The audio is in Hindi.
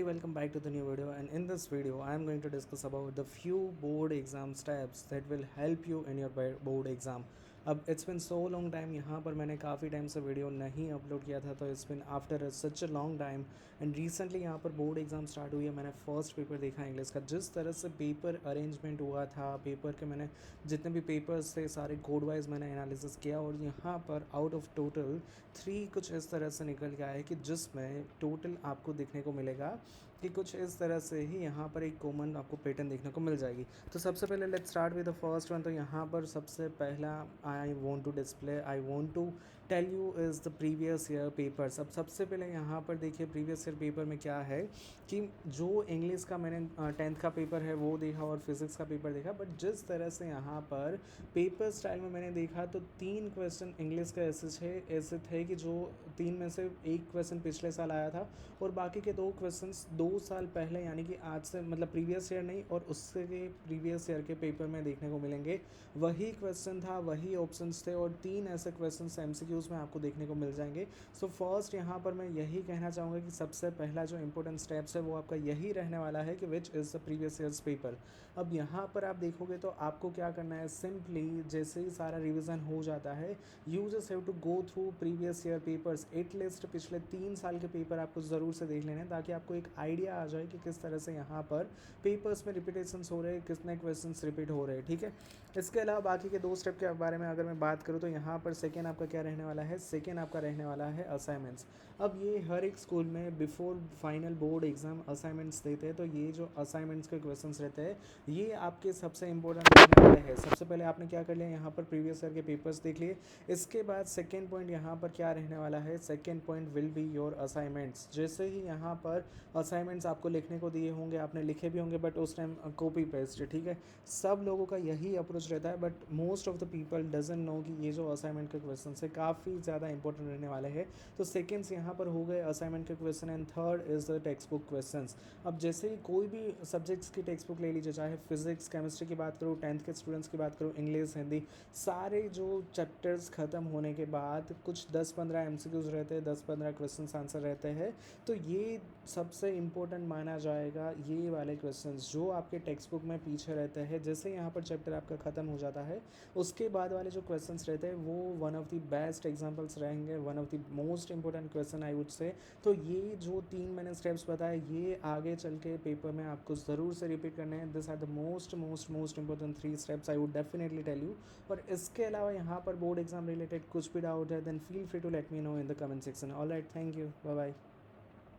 Welcome back to the new video, and in this video I am going to discuss about the few board exam steps that will help you in your board exam. अब it's been so long time, यहाँ पर मैंने काफ़ी टाइम से वीडियो नहीं अपलोड किया था, तो it's been after such a long time and recently यहाँ पर बोर्ड एग्ज़ाम स्टार्ट हुई है। मैंने फर्स्ट पेपर देखा इंग्लिश का, जिस तरह से पेपर अरेंजमेंट हुआ था, पेपर के मैंने जितने भी पेपर्स थे सारे कोड वाइज मैंने एनालिसिस किया, और यहाँ पर आउट ऑफ टोटल 3 कुछ इस तरह से निकल के आया है कि जिसमें टोटल आपको देखने को मिलेगा कि कुछ इस तरह से ही यहाँ पर एक कॉमन आपको पैटर्न देखने को मिल जाएगी। तो सबसे पहले let's start with the first one. तो यहाँ पर सबसे पहला I want to tell you is the previous year papers. अब सबसे पहले यहाँ पर देखिए प्रीवियस ईयर पेपर में क्या है कि जो इंग्लिश का मैंने 10th का पेपर है वो देखा और फिज़िक्स का पेपर देखा, बट जिस तरह से यहाँ पर पेपर स्टाइल में मैंने देखा तो 3 क्वेश्चन इंग्लिश का ऐसे थे कि जो 3 में से एक क्वेश्चन पिछले साल आया था और बाकी के 2 क्वेश्चंस 2 साल पहले, यानी कि आज से मतलब प्रीवियस ईयर नहीं और उससे के प्रीवियस ईयर के पेपर में देखने को मिलेंगे। वही क्वेश्चन था, वही ऑप्शंस थे और 3 ऐसे क्वेश्चंस एमसीक्यूज़ में आपको देखने को मिल जाएंगे। सो फर्स्ट यहाँ पर मैं यही कहना चाहूँगा कि सबसे पहला जो इंपॉर्टेंट स्टेप्स है वो आपका यही रहने वाला है कि which is the previous years paper. अब यहाँ पर आप देखोगे तो आपको क्या करना है, सिंपली जैसे ही सारा रिविज़न हो जाता है you just have to go through previous year papers. At least पिछले 3 साल के पेपर आपको ज़रूर से देख लेने, ताकि आपको एक आइडिया आ जाए कि किस तरह से यहाँ पर पेपर्स में रिपीटेशंस हो रहे हैं, कितने क्वेश्चंस रिपीट हो रहे हैं। ठीक है, इसके अलावा बाकी के 2 स्टेप के बारे में अगर मैं बात करूँ तो यहाँ पर सेकेंड आपका क्या रहने वाला है, सेकेंड आपका रहने वाला है असाइनमेंट्स। अब ये हर एक स्कूल में before final board exam assignments देते हैं, तो ये जो असाइनमेंट्स के क्वेश्चंस रहते हैं ये आपके सबसे इंपॉर्टेंट रहने वाले हैं। सबसे पहले आपने क्या कर लिया, यहाँ पर प्रीवियस ईयर के पेपर्स देख लिए। इसके बाद सेकेंड पॉइंट यहाँ पर क्या रहने वाला है, second point will be your assignments. जैसे ही यहाँ पर असाइनमेंट्स आपको लिखने को दिए होंगे, आपने लिखे भी होंगे बट उस टाइम कॉपी पेस्ट, ठीक है, सब लोगों का यही अप्रोच रहता है, but most of the people doesn't know कि ये जो असाइनमेंट के क्वेश्चन है काफ़ी ज़्यादा इंपॉर्टेंट रहने वाले हैं। तो सेकेंड्स यहाँ पर हो गए असाइनमेंट के question and third is the text book question. अब जैसे ही कोई भी सब्जेक्ट्स की टेक्स्ट बुक ले लीजिए, चाहे फिजिक्स केमिस्ट्री की बात करूँ, 10th के स्टूडेंट्स की बात करूँ, इंग्लिश हिंदी, सारे जो चैप्टर्स ख़त्म होने के बाद कुछ 10-15 एमसीक्यूज रहते हैं, 10-15 क्वेश्चन आंसर रहते हैं। तो ये सबसे इम्पोर्टेंट माना जाएगा, ये वाले क्वेश्चंस जो आपके टेक्स्ट बुक में पीछे रहते हैं। जैसे यहाँ पर चैप्टर आपका ख़त्म हो जाता है उसके बाद वाले जो क्वेश्चंस रहते हैं वो one of the best examples रहेंगे, one of the most important question I would say. तो ये जो 3 मैंने स्टेप्स बताए ये आगे चल के पेपर में आपको ज़रूर से रिपीट करने हैं। This are the most most most important 3 steps I would definitely tell you. और इसके अलावा यहाँ पर बोर्ड एग्जाम रिलेटेड कुछ भी डाउट है then feel free to let me know in the comment section. Alright, thank you, bye bye.